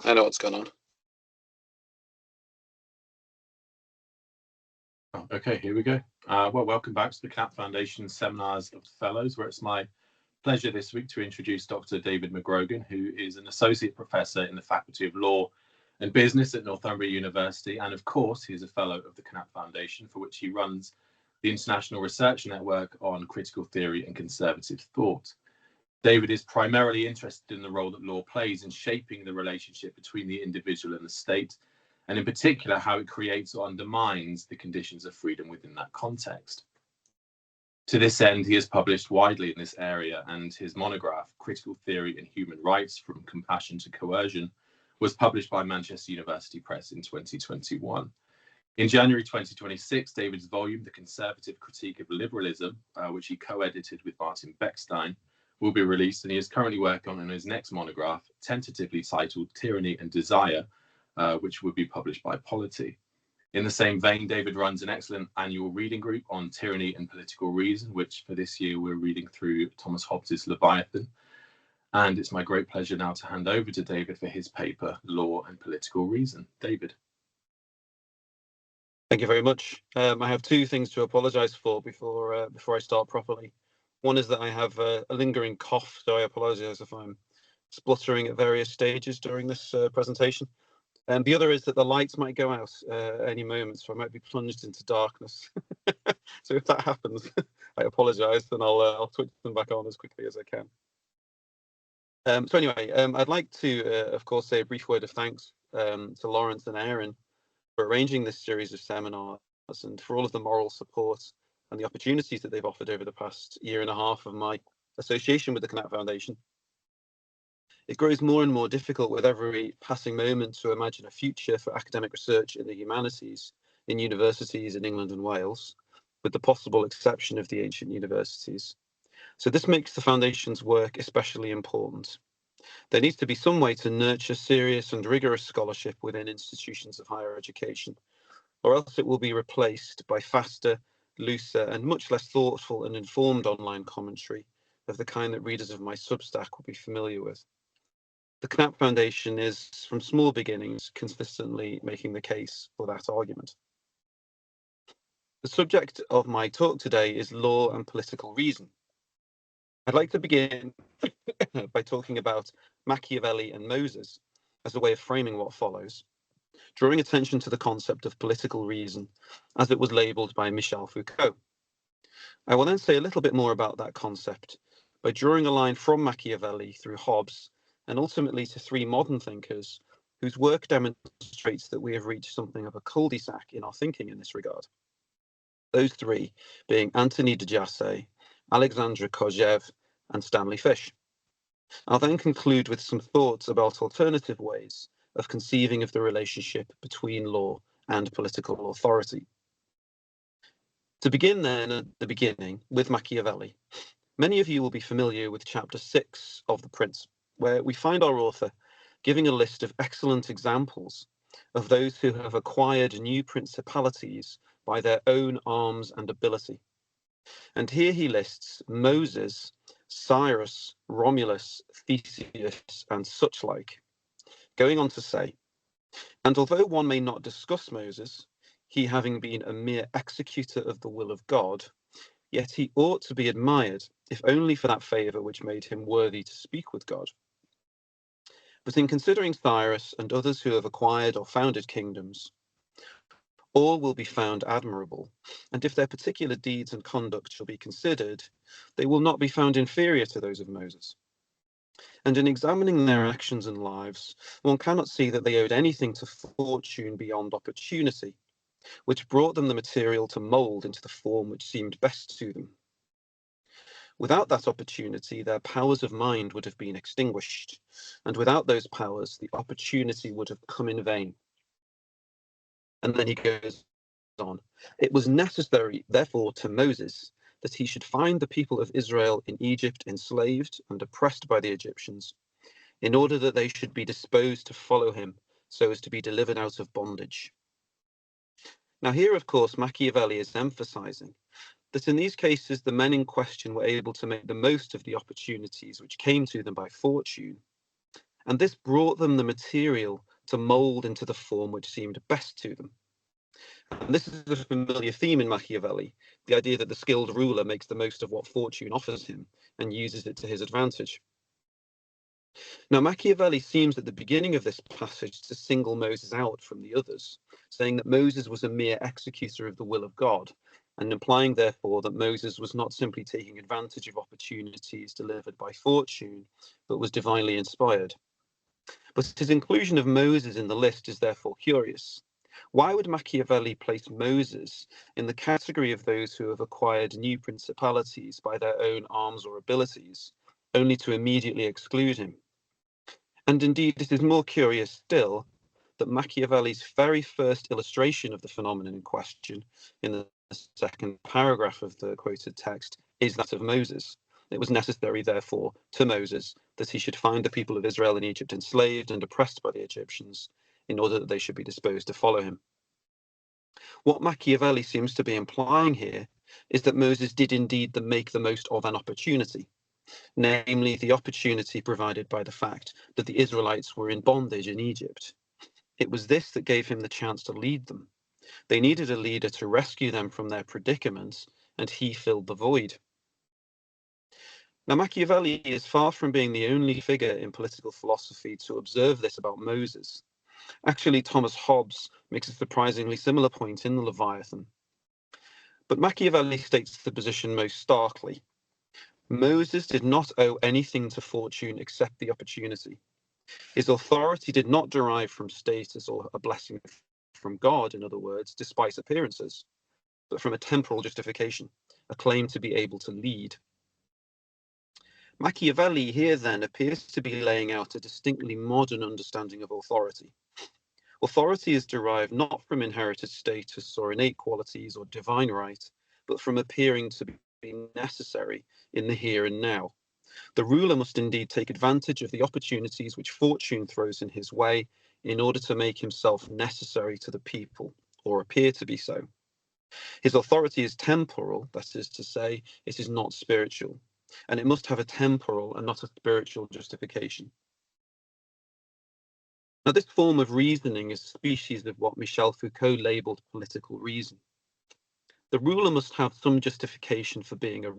I know what's going on. Oh, okay, here we go. Well, welcome back to the Knapp Foundation Seminars of Fellows, where it's my pleasure this week to introduce Dr. David McGrogan, who is an associate professor in the Faculty of Law and Business at Northumbria University. And of course, he is a fellow of the Knapp Foundation, for which he runs the International Research Network on Critical Theory and Conservative Thought. David is primarily interested in the role that law plays in shaping the relationship between the individual and the state, and in particular, how it creates or undermines the conditions of freedom within that context. To this end, he has published widely in this area, and his monograph, Critical Theory and Human Rights from Compassion to Coercion, was published by Manchester University Press in 2021. In January 2026, David's volume, The Conservative Critique of Liberalism, which he co-edited with Martin Beckstein, will be released, and he is currently working on his next monograph, tentatively titled Tyranny and Desire, which will be published by Polity. In the same vein, David runs an excellent annual reading group on tyranny and political reason, which for this year we're reading through Thomas Hobbes's Leviathan. And it's my great pleasure now to hand over to David for his paper, Law and Political Reason. David. Thank you very much. I have two things to apologise for before I start properly. One is that I have a lingering cough, so I apologise if I'm spluttering at various stages during this presentation. And the other is that the lights might go out at any moment, so I might be plunged into darkness. So if that happens, I apologise, and I'll switch them back on as quickly as I can. So anyway, I'd like to, of course, say a brief word of thanks to Lawrence and Aaron for arranging this series of seminars and for all of the moral support and the opportunities that they've offered over the past year and a half of my association with the Knapp Foundation. It grows more and more difficult with every passing moment to imagine a future for academic research in the humanities in universities in England and Wales, with the possible exception of the ancient universities. So this makes the Foundation's work especially important. There needs to be some way to nurture serious and rigorous scholarship within institutions of higher education, or else it will be replaced by faster, looser, and much less thoughtful and informed online commentary of the kind that readers of my Substack will be familiar with. The Knapp Foundation is, from small beginnings, consistently making the case for that argument. The subject of my talk today is law and political reason. I'd like to begin by talking about Machiavelli and Moses as a way of framing what follows, drawing attention to the concept of political reason as it was labelled by Michel Foucault. I will then say a little bit more about that concept by drawing a line from Machiavelli through Hobbes and ultimately to three modern thinkers whose work demonstrates that we have reached something of a cul-de-sac in our thinking in this regard. Those three being Anthony de Jassé, Alexandre Kojève, and Stanley Fish. I'll then conclude with some thoughts about alternative ways of conceiving of the relationship between law and political authority. To begin then at the beginning with Machiavelli, many of you will be familiar with chapter 6 of The Prince, where we find our author giving a list of excellent examples of those who have acquired new principalities by their own arms and ability. And here he lists Moses, Cyrus, Romulus, Theseus, and such like, going on to say, and although one may not discuss Moses, he having been a mere executor of the will of God, yet he ought to be admired, if only for that favour which made him worthy to speak with God. But in considering Cyrus and others who have acquired or founded kingdoms, all will be found admirable, and if their particular deeds and conduct shall be considered, they will not be found inferior to those of Moses. And in examining their actions and lives, one cannot see that they owed anything to fortune beyond opportunity, which brought them the material to mould into the form which seemed best to them. Without that opportunity, their powers of mind would have been extinguished, and without those powers, the opportunity would have come in vain. And then he goes on. It was necessary, therefore, to Moses that he should find the people of Israel in Egypt enslaved and oppressed by the Egyptians, in order that they should be disposed to follow him, so as to be delivered out of bondage. Now here, of course, Machiavelli is emphasizing that in these cases, the men in question were able to make the most of the opportunities which came to them by fortune, and this brought them the material to mould into the form which seemed best to them. And this is a familiar theme in Machiavelli, the idea that the skilled ruler makes the most of what fortune offers him and uses it to his advantage. Now, Machiavelli seems at the beginning of this passage to single Moses out from the others, saying that Moses was a mere executor of the will of God, and implying, therefore, that Moses was not simply taking advantage of opportunities delivered by fortune, but was divinely inspired. But his inclusion of Moses in the list is therefore curious. Why would Machiavelli place Moses in the category of those who have acquired new principalities by their own arms or abilities, only to immediately exclude him? And indeed, it is more curious still that Machiavelli's very first illustration of the phenomenon in question, in the second paragraph of the quoted text, is that of Moses. It was necessary, therefore, to Moses that he should find the people of Israel in Egypt enslaved and oppressed by the Egyptians, in order that they should be disposed to follow him. What Machiavelli seems to be implying here is that Moses did indeed make the most of an opportunity, namely the opportunity provided by the fact that the Israelites were in bondage in Egypt. It was this that gave him the chance to lead them. They needed a leader to rescue them from their predicament, and he filled the void. Now, Machiavelli is far from being the only figure in political philosophy to observe this about Moses. Actually, Thomas Hobbes makes a surprisingly similar point in the Leviathan. But Machiavelli states the position most starkly. Moses did not owe anything to fortune except the opportunity. His authority did not derive from status or a blessing from God, in other words, despite appearances, but from a temporal justification, a claim to be able to lead. Machiavelli here then appears to be laying out a distinctly modern understanding of authority. Authority is derived not from inherited status or innate qualities or divine right, but from appearing to be necessary in the here and now. The ruler must indeed take advantage of the opportunities which fortune throws in his way in order to make himself necessary to the people, or appear to be so. His authority is temporal, that is to say, it is not spiritual, and it must have a temporal and not a spiritual justification. Now, this form of reasoning is a species of what Michel Foucault labelled political reason. The ruler must have some justification for being a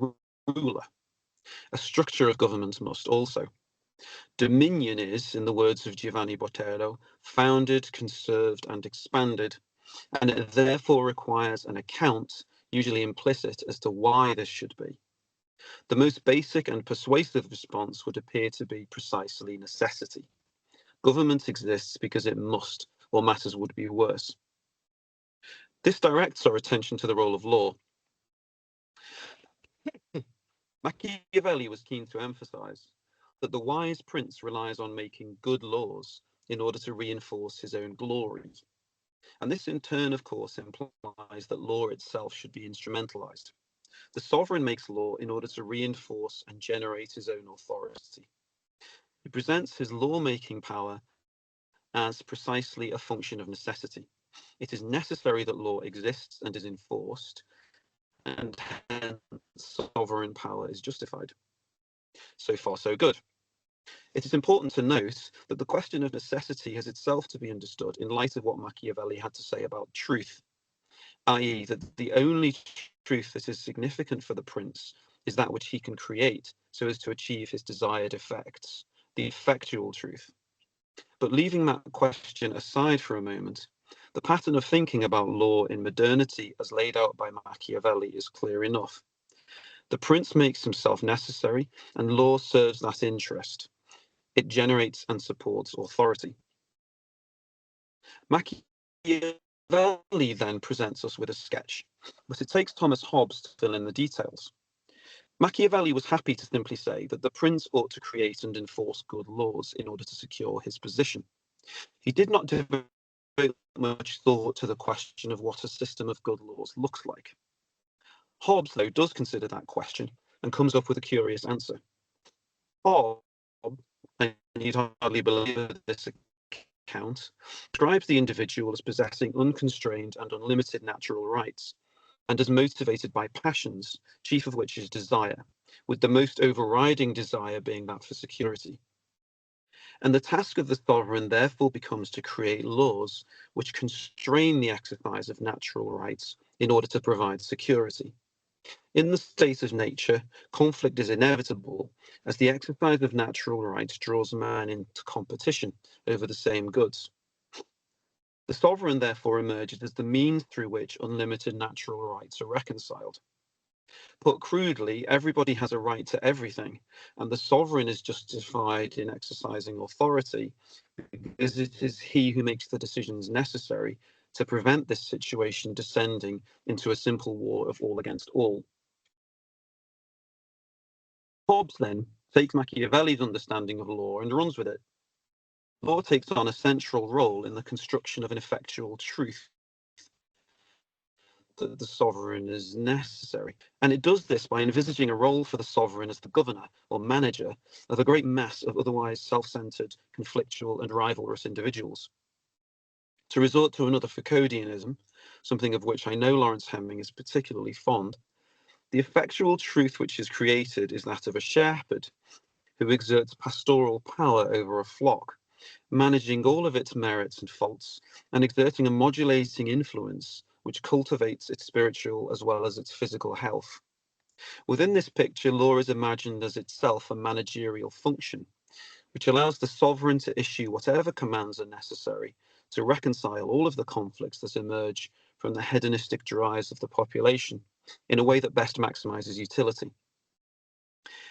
ruler. A structure of government must also. Dominion is, in the words of Giovanni Botero, founded, conserved, and expanded, and it therefore requires an account, usually implicit, as to why this should be. The most basic and persuasive response would appear to be precisely necessity. Government exists because it must, or matters would be worse. This directs our attention to the role of law. Machiavelli was keen to emphasize that the wise prince relies on making good laws in order to reinforce his own glory. And this in turn, of course, implies that law itself should be instrumentalized. The sovereign makes law in order to reinforce and generate his own authority. He presents his lawmaking power as precisely a function of necessity. It is necessary that law exists and is enforced, and hence sovereign power is justified. So far, so good. It is important to note that the question of necessity has itself to be understood in light of what Machiavelli had to say about truth, i.e., that the only truth that is significant for the prince is that which he can create so as to achieve his desired effects, the effectual truth. But leaving that question aside for a moment, the pattern of thinking about law in modernity as laid out by Machiavelli is clear enough. The prince makes himself necessary, and law serves that interest. It generates and supports authority. Machiavelli then presents us with a sketch, but it takes Thomas Hobbes to fill in the details. Machiavelli was happy to simply say that the prince ought to create and enforce good laws in order to secure his position. He did not devote much thought to the question of what a system of good laws looks like. Hobbes, though, does consider that question and comes up with a curious answer. Hobbes, and you'd hardly believe this account, describes the individual as possessing unconstrained and unlimited natural rights, and as motivated by passions, chief of which is desire, with the most overriding desire being that for security. And the task of the sovereign therefore becomes to create laws which constrain the exercise of natural rights in order to provide security. In the state of nature, conflict is inevitable as the exercise of natural rights draws man into competition over the same goods. The sovereign therefore emerges as the means through which unlimited natural rights are reconciled. Put crudely, everybody has a right to everything, and the sovereign is justified in exercising authority because it is he who makes the decisions necessary to prevent this situation descending into a simple war of all against all. Hobbes then takes Machiavelli's understanding of law and runs with it. Law takes on a central role in the construction of an effectual truth that the sovereign is necessary. And it does this by envisaging a role for the sovereign as the governor or manager of a great mass of otherwise self-centered, conflictual and rivalrous individuals. To resort to another Foucauldianism, something of which I know Lawrence Hemming is particularly fond, the effectual truth which is created is that of a shepherd who exerts pastoral power over a flock, managing all of its merits and faults, and exerting a modulating influence which cultivates its spiritual as well as its physical health. Within this picture, law is imagined as itself a managerial function, which allows the sovereign to issue whatever commands are necessary to reconcile all of the conflicts that emerge from the hedonistic drives of the population in a way that best maximizes utility.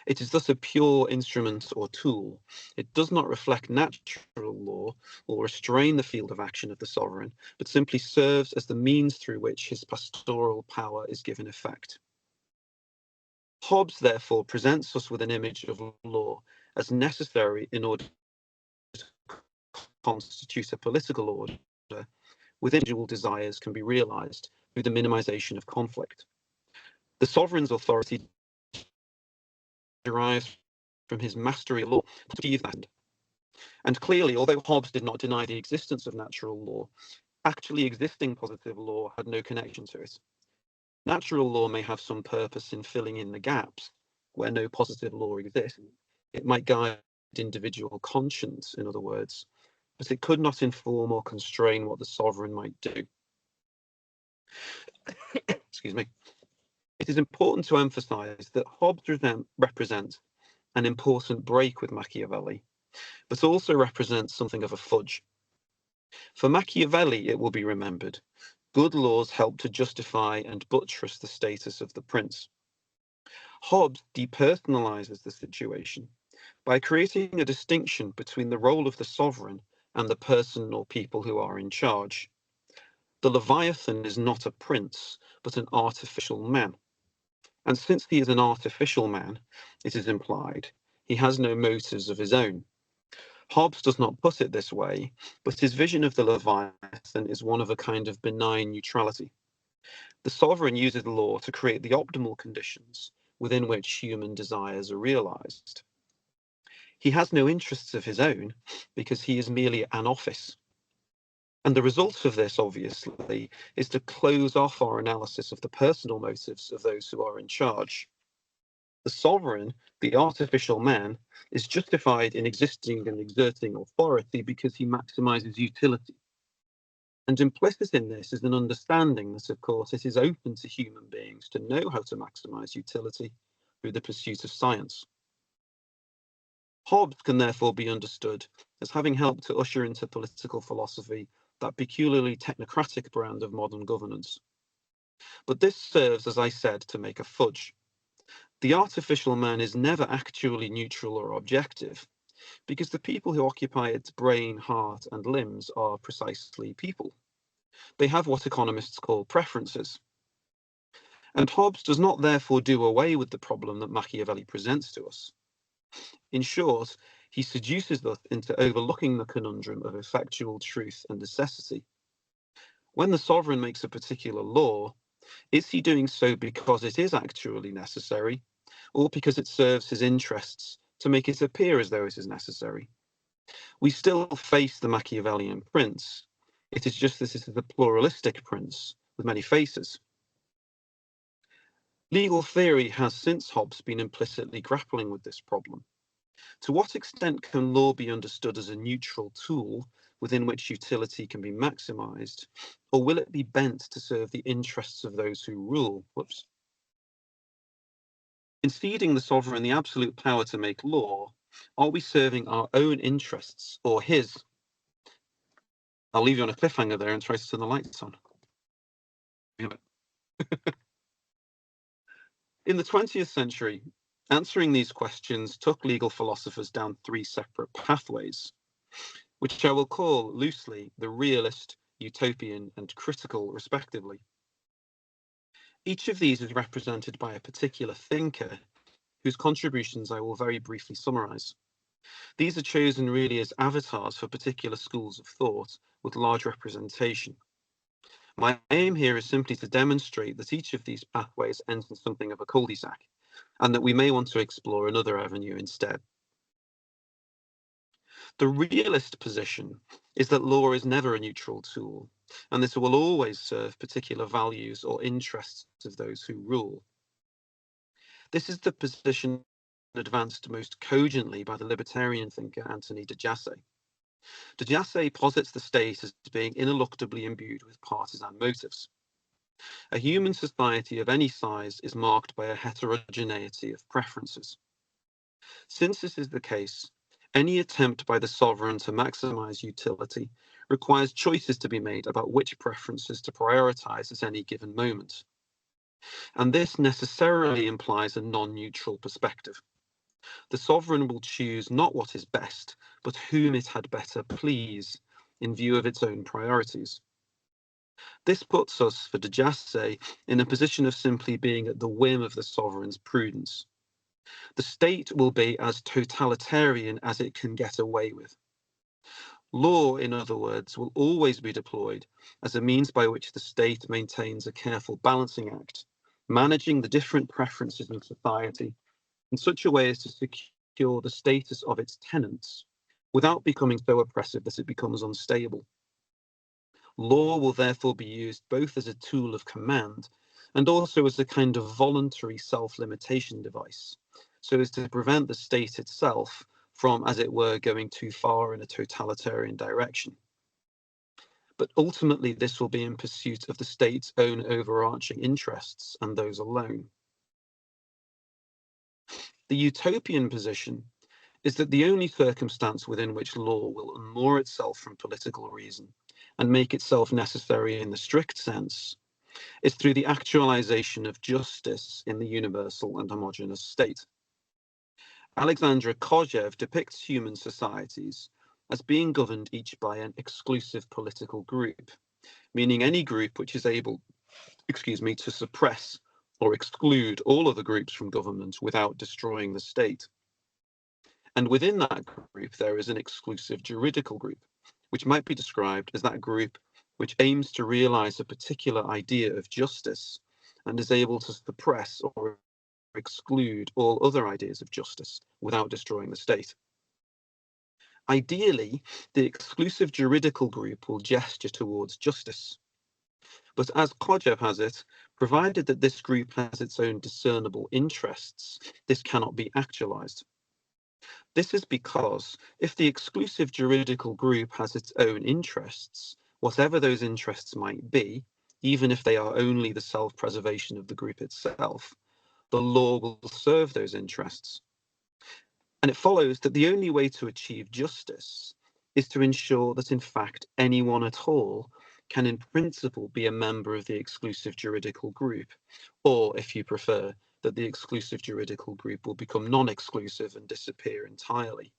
It is thus a pure instrument or tool. It does not reflect natural law or restrain the field of action of the sovereign, but simply serves as the means through which his pastoral power is given effect. Hobbes therefore presents us with an image of law as necessary in order to constitute a political order within individual desires can be realized through the minimization of conflict. The sovereign's authority derives from his mastery of law to achieve that. And clearly, although Hobbes did not deny the existence of natural law, actually existing positive law had no connection to it. Natural law may have some purpose in filling in the gaps where no positive law exists. It might guide individual conscience, in other words, but it could not inform or constrain what the sovereign might do. Excuse me. It is important to emphasize that Hobbes represents an important break with Machiavelli, but also represents something of a fudge. For Machiavelli, it will be remembered, good laws help to justify and buttress the status of the prince. Hobbes depersonalizes the situation by creating a distinction between the role of the sovereign and the person or people who are in charge. The Leviathan is not a prince, but an artificial man. And since he is an artificial man, it is implied, he has no motives of his own. Hobbes does not put it this way, but his vision of the Leviathan is one of a kind of benign neutrality. The sovereign uses law to create the optimal conditions within which human desires are realized. He has no interests of his own because he is merely an office. And the result of this, obviously, is to close off our analysis of the personal motives of those who are in charge. The sovereign, the artificial man, is justified in existing and exerting authority because he maximizes utility. And implicit in this is an understanding that, of course, it is open to human beings to know how to maximize utility through the pursuit of science. Hobbes can therefore be understood as having helped to usher into political philosophy that peculiarly technocratic brand of modern governance. But this serves, as I said, to make a fudge. The artificial man is never actually neutral or objective, because the people who occupy its brain, heart, and limbs are precisely people. They have what economists call preferences. And Hobbes does not therefore do away with the problem that Machiavelli presents to us. In short, he seduces us into overlooking the conundrum of effectual truth and necessity. When the sovereign makes a particular law, is he doing so because it is actually necessary, or because it serves his interests to make it appear as though it is necessary? We still face the Machiavellian prince. It is just that it is a pluralistic prince with many faces. Legal theory has since Hobbes been implicitly grappling with this problem. To what extent can law be understood as a neutral tool within which utility can be maximised, or will it be bent to serve the interests of those who rule? Whoops. In ceding the sovereign the absolute power to make law, are we serving our own interests or his? I'll leave you on a cliffhanger there and try to turn the lights on. In the 20th century, answering these questions took legal philosophers down three separate pathways, which I will call loosely the realist, utopian, and critical, respectively. Each of these is represented by a particular thinker whose contributions I will very briefly summarize. These are chosen really as avatars for particular schools of thought with large representation. My aim here is simply to demonstrate that each of these pathways ends in something of a cul-de-sac, and that we may want to explore another avenue instead. The realist position is that law is never a neutral tool, and this will always serve particular values or interests of those who rule. This is the position advanced most cogently by the libertarian thinker Anthony de Jassé. De Jassé posits the state as being ineluctably imbued with partisan motives. A human society of any size is marked by a heterogeneity of preferences. Since this is the case, any attempt by the sovereign to maximize utility requires choices to be made about which preferences to prioritize at any given moment. And this necessarily implies a non-neutral perspective. The sovereign will choose not what is best, but whom it had better please in view of its own priorities. This puts us, for de Jassé, in a position of simply being at the whim of the sovereign's prudence. The state will be as totalitarian as it can get away with. Law, in other words, will always be deployed as a means by which the state maintains a careful balancing act, managing the different preferences in society in such a way as to secure the status of its tenants without becoming so oppressive that it becomes unstable. Law will therefore be used both as a tool of command and also as a kind of voluntary self-limitation device, so as to prevent the state itself from, as it were, going too far in a totalitarian direction. But ultimately, this will be in pursuit of the state's own overarching interests and those alone. The utopian position is that the only circumstance within which law will unmoor itself from political reason and make itself necessary in the strict sense is through the actualization of justice in the universal and homogeneous state. Alexandra Kojev depicts human societies as being governed each by an exclusive political group, meaning any group which is able, to suppress or exclude all other groups from government without destroying the state. And within that group, there is an exclusive juridical group, which might be described as that group which aims to realize a particular idea of justice and is able to suppress or exclude all other ideas of justice without destroying the state. Ideally, the exclusive juridical group will gesture towards justice. But as Kojev has it, provided that this group has its own discernible interests, this cannot be actualized. This is because if the exclusive juridical group has its own interests, whatever those interests might be, even if they are only the self-preservation of the group itself, the law will serve those interests. And it follows that the only way to achieve justice is to ensure that, in fact, anyone at all can, in principle, be a member of the exclusive juridical group, or, if you prefer, that the exclusive juridical group will become non-exclusive and disappear entirely.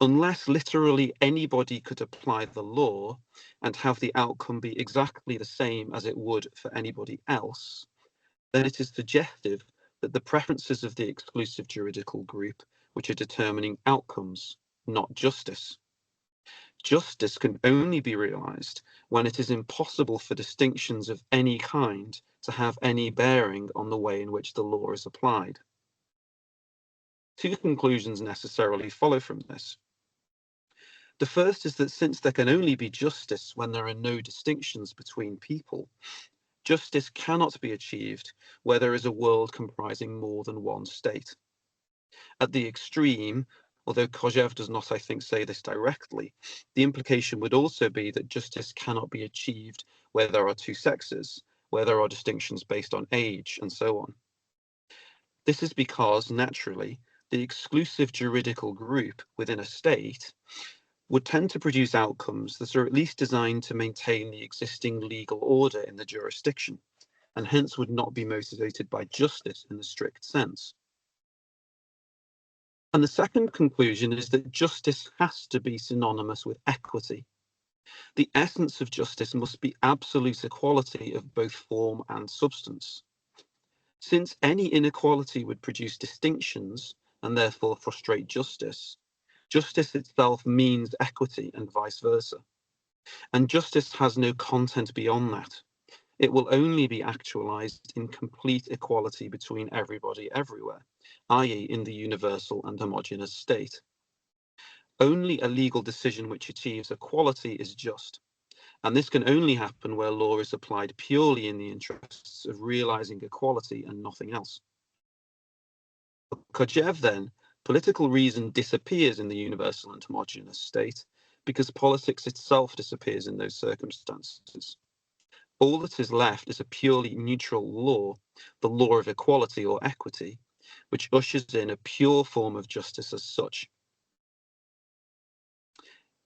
Unless literally anybody could apply the law and have the outcome be exactly the same as it would for anybody else, then it is suggestive that the preferences of the exclusive juridical group which are determining outcomes, not justice. Justice can only be realized when it is impossible for distinctions of any kind to have any bearing on the way in which the law is applied. Two conclusions necessarily follow from this. The first is that since there can only be justice when there are no distinctions between people, justice cannot be achieved where there is a world comprising more than one state. At the extreme, although Kojève does not, I think, say this directly, the implication would also be that justice cannot be achieved where there are two sexes, where there are distinctions based on age, and so on. This is because, naturally, the exclusive juridical group within a state would tend to produce outcomes that are at least designed to maintain the existing legal order in the jurisdiction, and hence would not be motivated by justice in the strict sense. And the second conclusion is that justice has to be synonymous with equity. The essence of justice must be absolute equality of both form and substance. Since any inequality would produce distinctions and therefore frustrate justice, justice itself means equity and vice versa. And justice has no content beyond that. It will only be actualized in complete equality between everybody everywhere, i.e. in the universal and homogeneous state. Only a legal decision which achieves equality is just, and this can only happen where law is applied purely in the interests of realizing equality and nothing else. For Kojève, then, political reason disappears in the universal and homogeneous state because politics itself disappears in those circumstances. All that is left is a purely neutral law, the law of equality or equity, which ushers in a pure form of justice as such.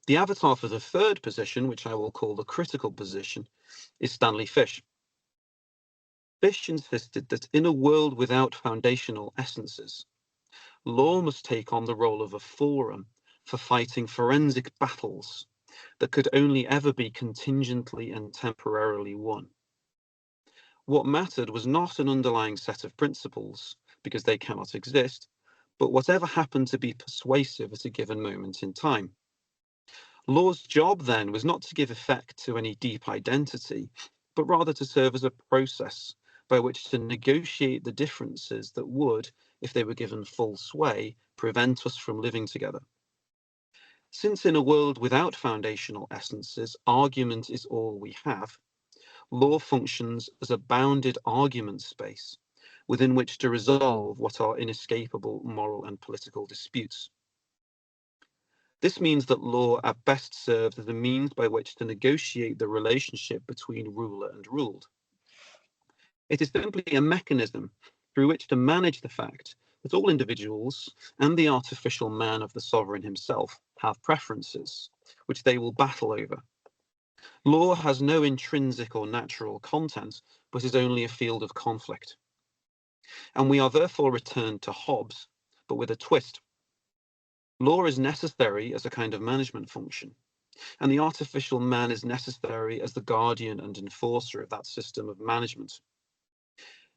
The avatar for the third position, which I will call the critical position, is Stanley Fish. Fish insisted that in a world without foundational essences, law must take on the role of a forum for fighting forensic battles that could only ever be contingently and temporarily won. What mattered was not an underlying set of principles, because they cannot exist, but whatever happened to be persuasive at a given moment in time. Law's job then was not to give effect to any deep identity, but rather to serve as a process by which to negotiate the differences that would, if they were given full sway, prevent us from living together. Since in a world without foundational essences, argument is all we have, law functions as a bounded argument space within which to resolve what are inescapable moral and political disputes. This means that law at best serves as a means by which to negotiate the relationship between ruler and ruled. It is simply a mechanism through which to manage the fact that all individuals and the artificial man of the sovereign himself have preferences, which they will battle over. Law has no intrinsic or natural content, but is only a field of conflict. And we are therefore returned to Hobbes, but with a twist. Law is necessary as a kind of management function, and the artificial man is necessary as the guardian and enforcer of that system of management.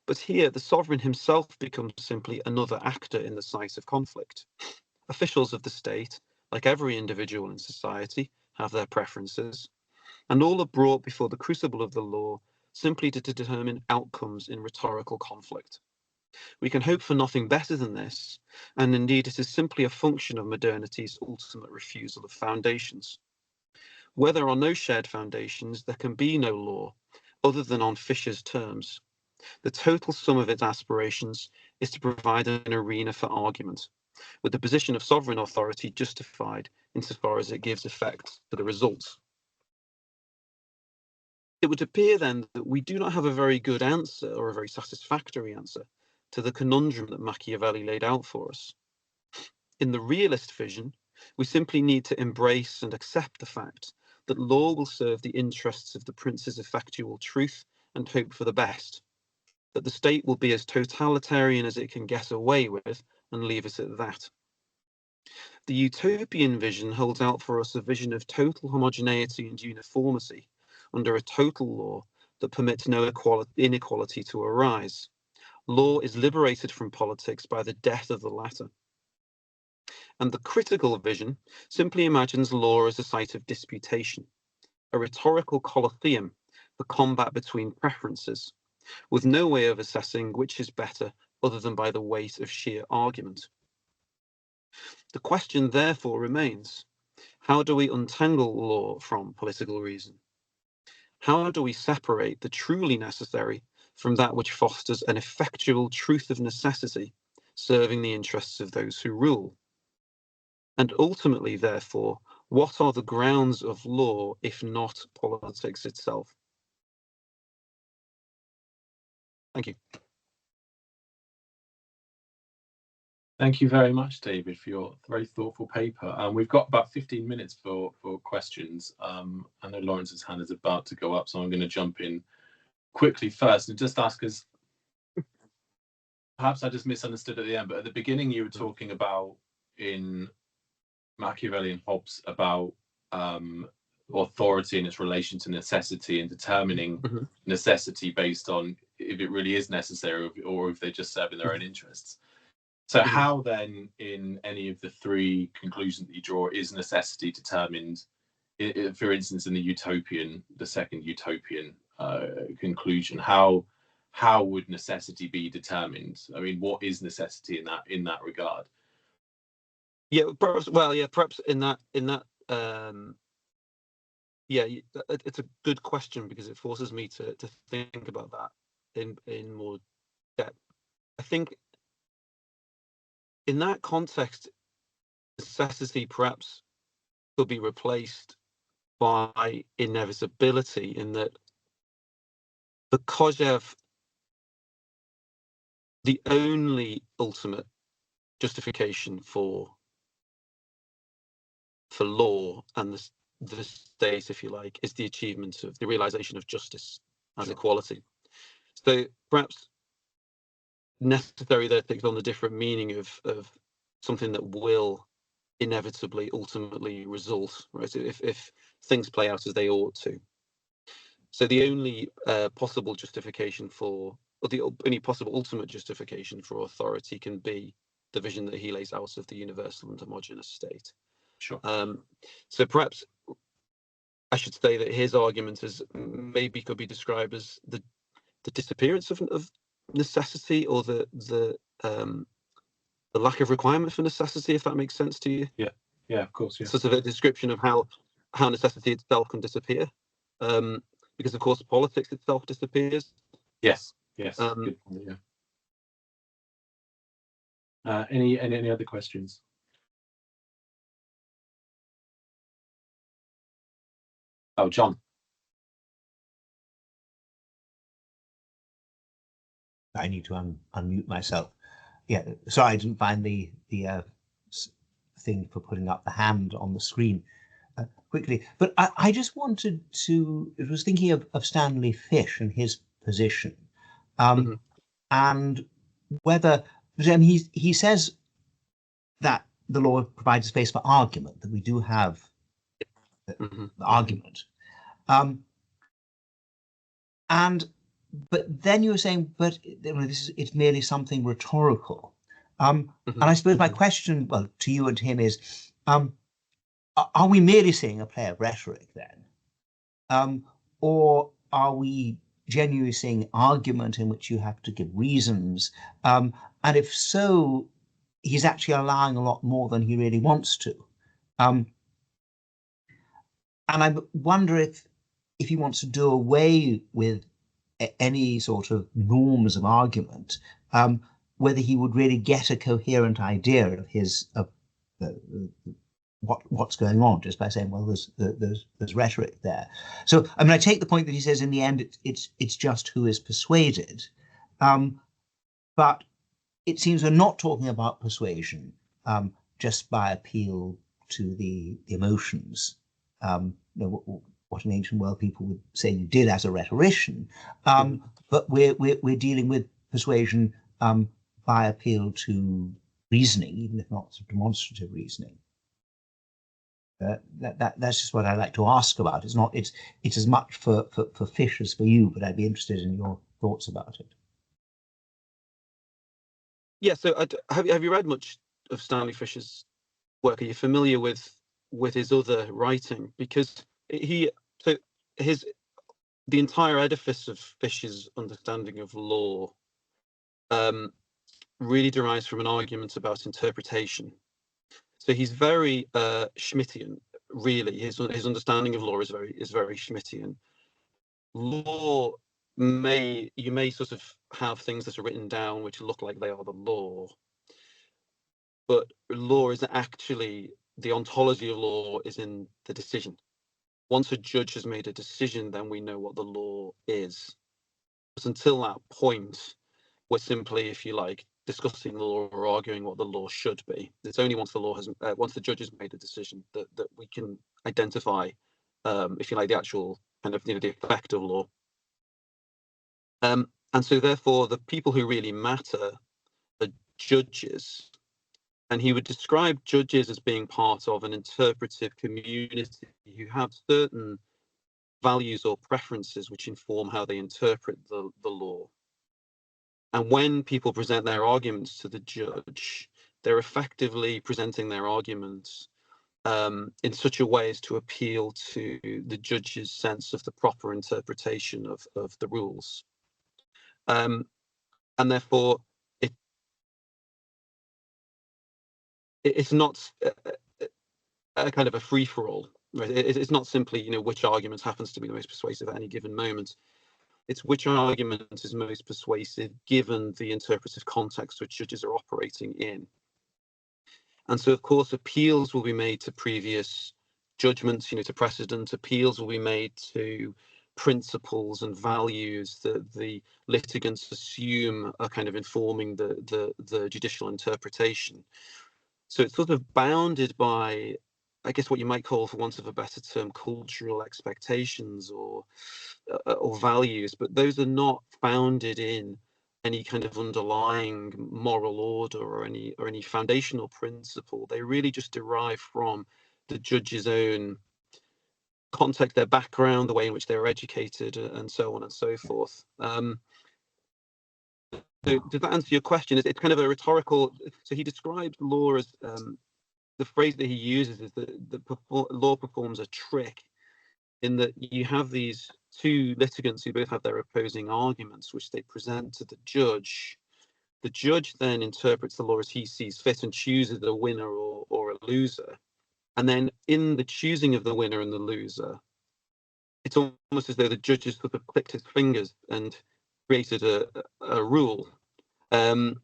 But here, the sovereign himself becomes simply another actor in the site of conflict. Officials of the state, like every individual in society, have their preferences, and all are brought before the crucible of the law simply to determine outcomes in rhetorical conflict. We can hope for nothing better than this, and indeed it is simply a function of modernity's ultimate refusal of foundations. Where there are no shared foundations, there can be no law, other than on Fisher's terms. The total sum of its aspirations is to provide an arena for argument, with the position of sovereign authority justified insofar as it gives effect to the results. It would appear then that we do not have a very good answer or a very satisfactory answer to the conundrum that Machiavelli laid out for us. In the realist vision, we simply need to embrace and accept the fact that law will serve the interests of the prince's effectual truth and hope for the best, that the state will be as totalitarian as it can get away with and leave it at that. The utopian vision holds out for us a vision of total homogeneity and uniformity under a total law that permits no inequality to arise. Law is liberated from politics by the death of the latter. And the critical vision simply imagines law as a site of disputation, a rhetorical colosseum for combat between preferences, with no way of assessing which is better other than by the weight of sheer argument. The question therefore remains, how do we untangle law from political reason? How do we separate the truly necessary from that which fosters an effectual truth of necessity serving the interests of those who rule. And ultimately, therefore, what are the grounds of law if not politics itself? Thank you. Thank you very much, David, for your very thoughtful paper. We've got about 15 minutes for questions. I know Lawrence's hand is about to go up, so I'm going to jump in quickly first and just ask us, perhaps I just misunderstood at the end, but at the beginning you were talking about in Machiavelli and Hobbes about authority and its relation to necessity and determining necessity based on if it really is necessary or if they're just serving their own interests. So how then, in any of the three conclusions that you draw, is necessity determined? For instance, in the second utopian conclusion, how would necessity be determined? I mean, what is necessity in that regard? Yeah, perhaps. Well, yeah, perhaps in that. Yeah, it's a good question because it forces me to think about that in more depth. I think in that context, necessity perhaps could be replaced by inevitability, in that the Kojève, the only ultimate justification for law and the state, if you like, is the achievement of the realization of justice and equality. So perhaps necessary there takes on the different meaning of something that will inevitably ultimately result, right, if things play out as they ought to. So the only possible justification for, or the only possible ultimate justification for authority can be the vision that he lays out of the universal and homogeneous state. Sure. So perhaps I should say that his argument is maybe could be described as the disappearance of necessity, or the lack of requirement for necessity, if that makes sense to you. Yeah, of course. Yeah. Sort of a description of how necessity itself can disappear, because of course politics itself disappears. Yes. Good point, yeah. Any other questions? Oh, John. I need to unmute myself. Yeah, sorry, I didn't find the thing for putting up the hand on the screen quickly. But I just wanted to, I was thinking of Stanley Fish and his position, and whether, and he says that the law provides a space for argument, that we do have argument. But then you were saying, but it's merely something rhetorical. And I suppose my question, well, to you and him is, are we merely seeing a play of rhetoric then? Or are we genuinely seeing argument in which you have to give reasons? And if so, he's actually allowing a lot more than he really wants to. And I wonder if he wants to do away with any sort of norms of argument, whether he would really get a coherent idea of his what's going on just by saying, well, there's rhetoric there. So I mean, I take the point that he says in the end it's just who is persuaded, but it seems we're not talking about persuasion just by appeal to the emotions. What in ancient world people would say you did as a rhetorician, but we're dealing with persuasion by appeal to reasoning, even if not demonstrative reasoning. That's just what I like to ask about. It's as much for Fish as for you, but I'd be interested in your thoughts about it. Yeah. So have you read much of Stanley Fish's work? Are you familiar with his other writing? Because the entire edifice of Fish's understanding of law really derives from an argument about interpretation. So he's very Schmittian, really. His understanding of law is very Schmittian. Law you may sort of have things that are written down which look like they are the law, but law is actually, the ontology of law is in the decision. Once a judge has made a decision, then we know what the law is. But until that point, we're simply, if you like, discussing the law or arguing what the law should be. It's only once the law has, once the judge has made a decision that we can identify, if you like, the actual kind of, the effect of law. And so therefore, the people who really matter are judges. And he would describe judges as being part of an interpretive community who have certain values or preferences which inform how they interpret the law. And when people present their arguments to the judge, they're effectively presenting their arguments in such a way as to appeal to the judge's sense of the proper interpretation of the rules. And therefore, it's not a kind of a free-for-all. Right? It's not simply, which argument happens to be the most persuasive at any given moment. It's which argument is most persuasive given the interpretive context which judges are operating in. And so, of course, appeals will be made to previous judgments, to precedent. Appeals will be made to principles and values that the litigants assume are kind of informing the judicial interpretation. So it's sort of bounded by, I guess, what you might call, for want of a better term, cultural expectations or values, but those are not founded in any kind of underlying moral order or any foundational principle. They really just derive from the judge's own context, their background, the way in which they were educated, and so on and so forth. So did that answer your question? It's kind of a rhetorical. So he describes law as the phrase that he uses is that law performs a trick, in that you have these two litigants who both have their opposing arguments, which they present to the judge. The judge then interprets the law as he sees fit and chooses a winner or a loser. And then in the choosing of the winner and the loser, it's almost as though the judge has sort of clicked his fingers and created a rule. And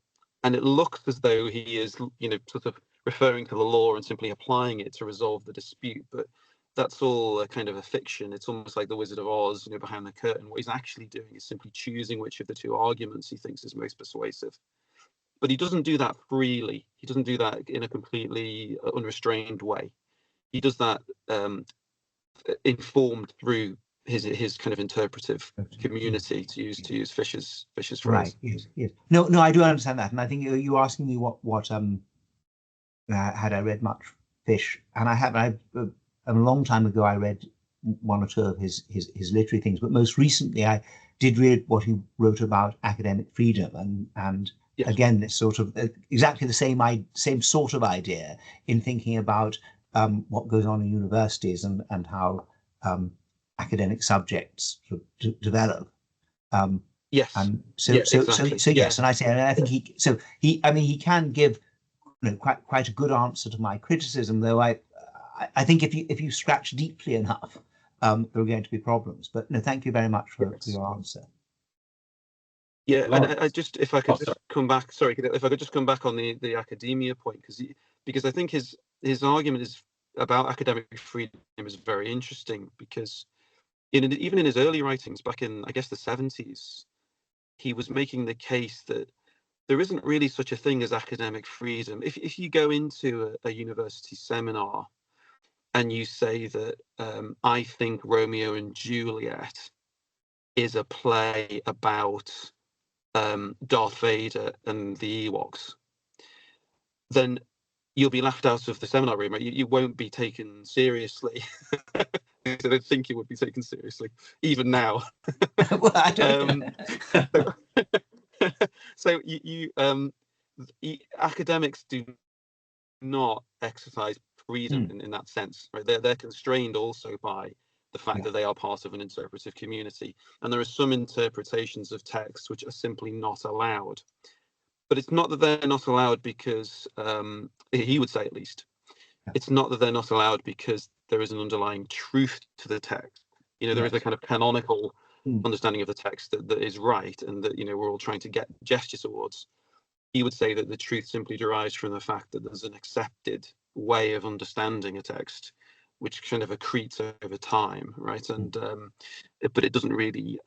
it looks as though he is, sort of referring to the law and simply applying it to resolve the dispute. But that's all a kind of a fiction. It's almost like the Wizard of Oz, behind the curtain. What he's actually doing is simply choosing which of the two arguments he thinks is most persuasive. But he doesn't do that freely. He doesn't do that in a completely unrestrained way. He does that informed through his kind of interpretive community, to use Fisher's phrase. Right. Yes. No, I do understand that, and I think you're asking me what had I read much Fish, and I have. A long time ago, I read one or two of his literary things, but most recently, I did read what he wrote about academic freedom, and yes. Again, this sort of exactly the same sort of idea in thinking about what goes on in universities and how academic subjects sort of develop. Yes. And so exactly. yes, and I think he can give quite a good answer to my criticism, though I think if you scratch deeply enough, there are going to be problems. But no, thank you very much for your answer. Yeah, and I just, if I could just come back, if I could just come back on the academia point, because I think his argument is about academic freedom is very interesting, because even in his early writings back in, I guess, the 70s, he was making the case that there isn't really such a thing as academic freedom. If you go into a university seminar and you say that I think Romeo and Juliet is a play about Darth Vader and the Ewoks, then you'll be laughed out of the seminar room. Right? You won't be taken seriously. I don't think you would be taken seriously, even now. Well, I don't. So academics do not exercise freedom in that sense, right? They're constrained also by the fact that they are part of an interpretive community, and there are some interpretations of text which are simply not allowed. But it's not that they're not allowed because he would say, at least, it's not that they're not allowed because there is an underlying truth to the text. There is a kind of canonical understanding of the text that is right, and that we're all trying to gesture towards. he would say that the truth simply derives from the fact that there's an accepted way of understanding a text, which kind of accretes over time, right? And but it doesn't really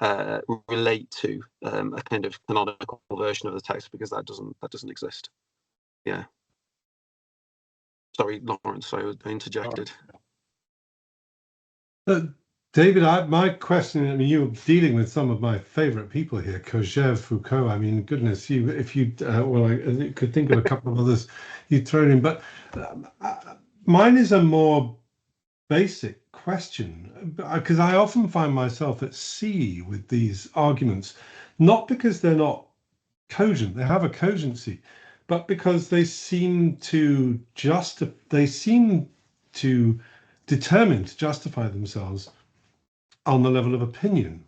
relate to a kind of canonical version of the text, because that doesn't exist. Yeah. Sorry, Lawrence, I interjected. David, my question, I mean, you're dealing with some of my favorite people here, Kojève, Foucault. I mean, goodness, if you, well, I could think of a couple of others you'd thrown in, but mine is a more basic question, because I often find myself at sea with these arguments, not because they're not cogent, they have a cogency, but because they seem to determine to justify themselves on the level of opinion.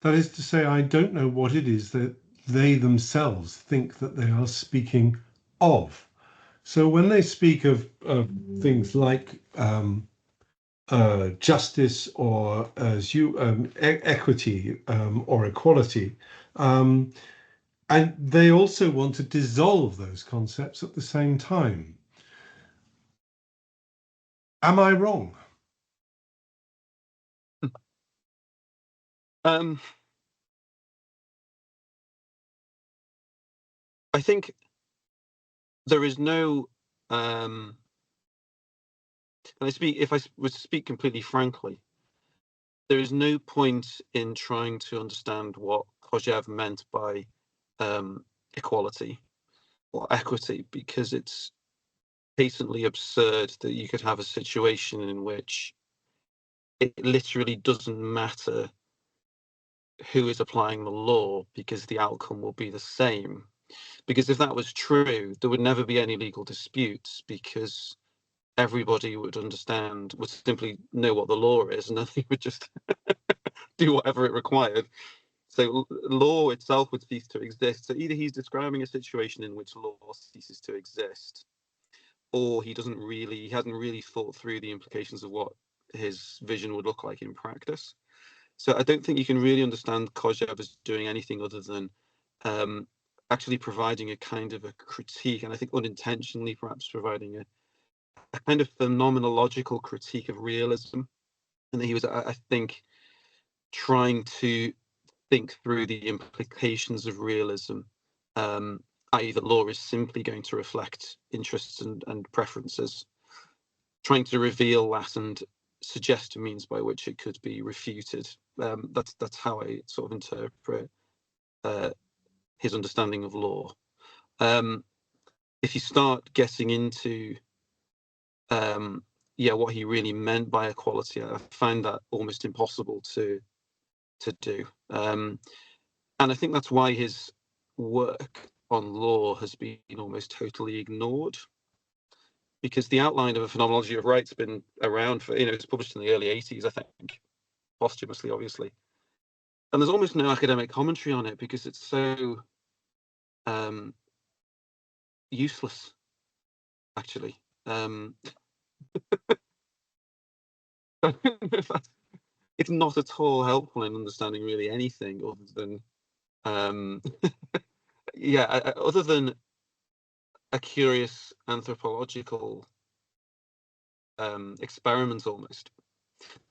That is to say, I don't know what it is that they themselves think that they are speaking of. So when they speak of things like justice or equity or equality, and they also want to dissolve those concepts at the same time. Am I wrong? I think there is no, and if I was to speak completely frankly, there is no point in trying to understand what Kojève meant by equality or equity, because it's patently absurd that you could have a situation in which it literally doesn't matter who is applying the law, because the outcome will be the same. Because if that was true, there would never be any legal disputes, because everybody would simply know what the law is, and then they would just do whatever it required. So law itself would cease to exist. So either he's describing a situation in which law ceases to exist, or he hasn't really thought through the implications of what his vision would look like in practice. So I don't think you can really understand Kojève as doing anything other than actually providing a kind of a critique, and I think unintentionally perhaps providing a kind of phenomenological critique of realism. And he was, I think, trying to think through the implications of realism, i.e. that law is simply going to reflect interests and preferences, trying to reveal that and suggest a means by which it could be refuted. That's how I sort of interpret his understanding of law. If you start getting into what he really meant by equality, I find that almost impossible to do. And I think that's why his work on law has been almost totally ignored, because the outline of a phenomenology of right's been around for, it's published in the early 80s, I think, posthumously, obviously. And there's almost no academic commentary on it, because it's so useless, actually. It's not at all helpful in understanding really anything other than other than a curious anthropological experiment almost,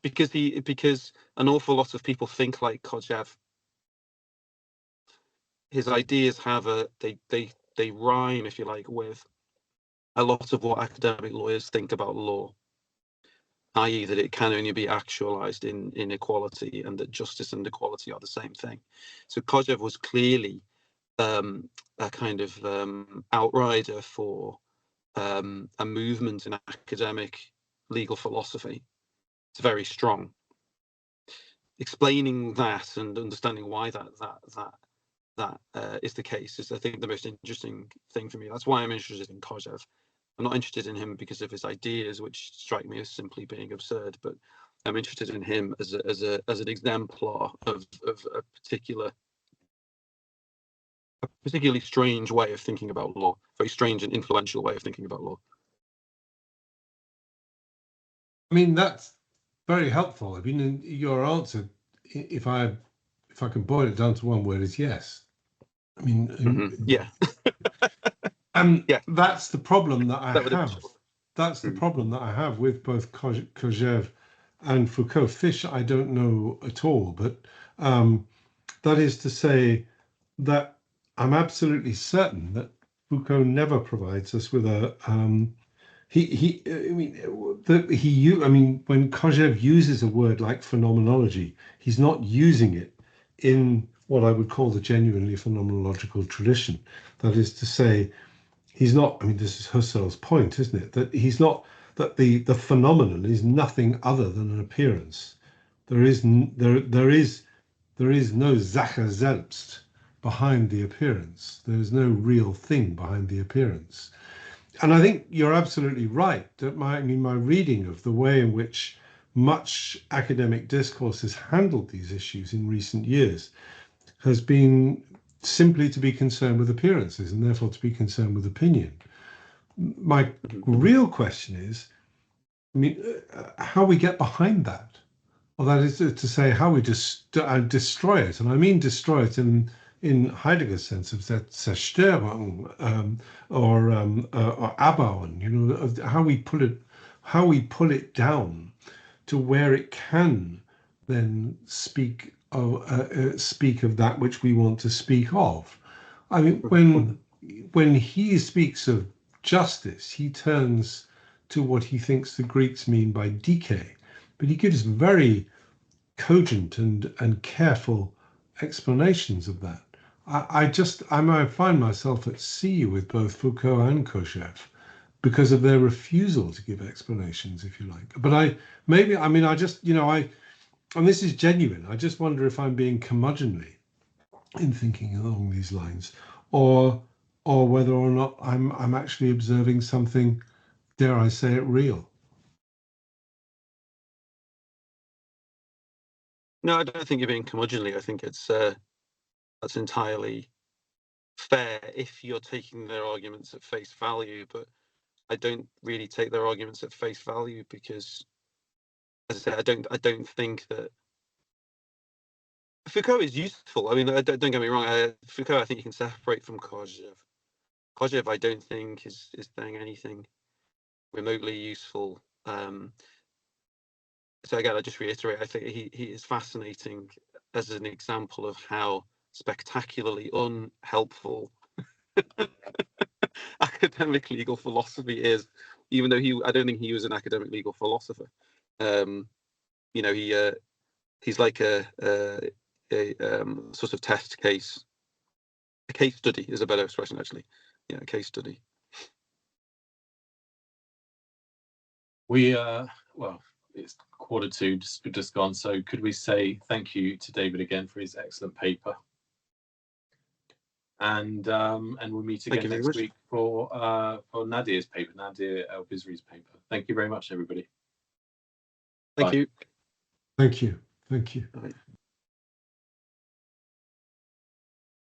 because an awful lot of people think like Kojève. His ideas have they rhyme, if you like, with a lot of what academic lawyers think about law, i.e. that it can only be actualized in equality, and that justice and equality are the same thing. So Kojève was clearly a kind of outrider for a movement in academic legal philosophy. It's very strong. Explaining that and understanding why that is the case is, I think, the most interesting thing for me. That's why I'm interested in Kojève. I'm not interested in him because of his ideas, which strike me as simply being absurd, but I'm interested in him as an exemplar of a particularly strange way of thinking about law, very strange and influential way of thinking about law. I mean, that's very helpful. I mean, your answer, if I can boil it down to one word, is yes. I mean, yeah. Yeah. That's the problem that I That would have have. That's the problem that I have with both Kojève and Foucault. Fish, I don't know at all, but that is to say that I'm absolutely certain that Foucault never provides us with a when Kojève uses a word like phenomenology, he's not using it in what I would call the genuinely phenomenological tradition. That is to say, he's not, I mean, this is Husserl's point, isn't it? That he's not, that the phenomenon is nothing other than an appearance. There is no Sache selbst behind the appearance. There is no real thing behind the appearance. And I think you're absolutely right that my reading of the way in which much academic discourse has handled these issues in recent years has been simply to be concerned with appearances and therefore to be concerned with opinion. My real question is, how we get behind that? Well, that is to say, how we destroy it. And I mean destroy it in Heidegger's sense of that Zerstörung or Abbauen, how we pull it down to where it can then speak of that which we want to speak of. I mean, when he speaks of justice, he turns to what he thinks the Greeks mean by dike, but he gives very cogent and careful explanations of that. I find myself at sea with both Foucault and Kojève because of their refusal to give explanations, if you like. But and this is genuine. I just wonder if I'm being curmudgeonly in thinking along these lines, or whether or not I'm actually observing something, dare I say it, real. No, I don't think you're being curmudgeonly. I think it's that's entirely fair if you're taking their arguments at face value, but I don't really take their arguments at face value because, as I said, I don't think that Foucault is useful. I mean, don't get me wrong. Foucault, I think you can separate from Kojève. Kojève, I don't think is saying anything remotely useful. So again, I just reiterate, I think he is fascinating as an example of how spectacularly unhelpful academic legal philosophy is, even though I don't think he was an academic legal philosopher. He's like a sort of test case. A case study is a better expression, actually. Yeah, a case study. Well, it's 1:45, just gone. So could we say thank you to David again for his excellent paper? And we'll meet again next week for Nadia's paper, Nadia El-Bizri's paper. Thank you very much, everybody. Thank you. Thank you. Thank you. Bye.